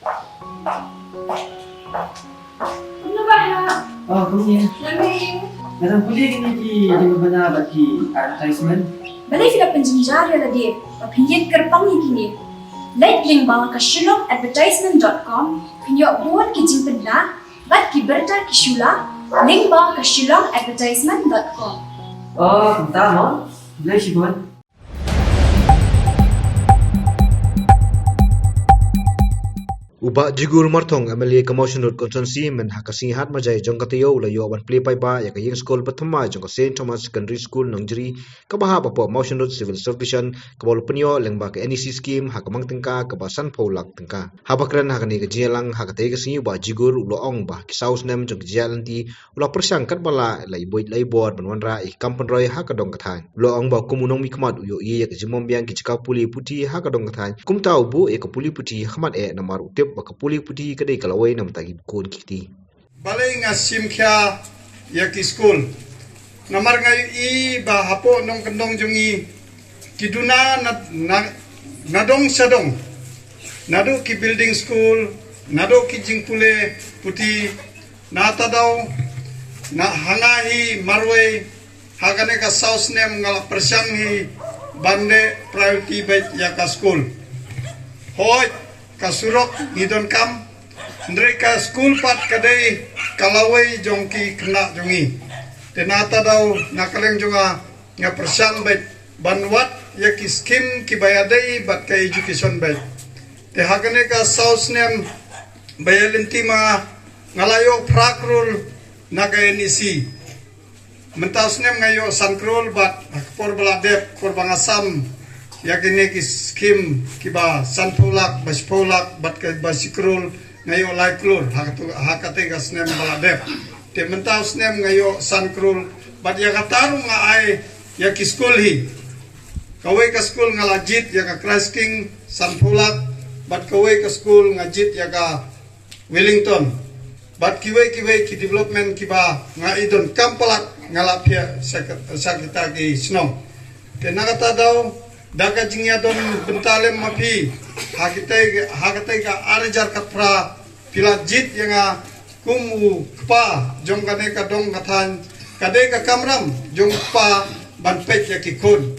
Ano ba ha? Oh, kuya. Lamig. Narang puli kini ki di mabana ki advertisement. Balay sila penjenjar ya lagi. Papinjit kerpang kini. Like link bawah ke shillongadvertisement.com. Pinyo buat ki jimpen na. Bat ki berta ki shula. Link bawah ke shillongadvertisement.com. Oh, tama. Bilay si Bon. Uba jigur marthong MLA Commotion Road Constituency men hakasi hat majai jongkatiyo la yo ban play pai ba ya ying school pathama jong St Thomas Secondary School Nongjiri ka baha pa Motion Road Civil Subdivision ka bol penyo lengba ka NEC scheme hakamang tengka ka basan pholak tengka habakran hakani ka jelang hakate ka sinyu ba jigur ulo ong ba ki saus nem jong jalanti ulo persang kat bala lai boy lai bor banwanra I kampon roy hakadong kathan ulo ong ba kumunong mikmat uyo ye ka jimom biang ki chika puli puti hakadong kathan kumtau bu e ka puli puti khamat e namar utip baka puli puti kadai kalawai nam tagi kun kiti balai nga simkya ya ki school namar nga I ba hapo nong kandong jungi kiduna nadong sadong nado ki building school nado ki jingpule puti nata daw na hangahi marway hagane ka saus nem ngala persanghi bande priority bait ya ka school hoy kasurok ngidon kam ndre ka school pat kadai kalawai jongki kena jongi tenata daw nakaleng jonga nga persang bet banwat ya ki scheme ki bayadai bat ka education bet te hagane ka saus nem bayalinti ma ngalayo prakrul naga NEC mentas nem ngayo sankrul bat por baladep por bangasam yakini ki scheme kiba sanpulak baspulak bat ka basikrul ngayo laiklur hakate ka snem baladep te mentau snem ngayo sankrul bat yakataru nga ay yaki school hi kawai ka school nga lajit yaka Christ King sanpulak bat kawai ka school nga jit yaka Wellington bat kiwai ki development kiba nga idon kampalak nga lapia sakita ki snom te nakata daw daga jingya don bentalem mapi hakite ka arjar kapra pilajit yang kumu kpa jong kane ka dong kathan kade ka kamram jong pa ban pek ya kikun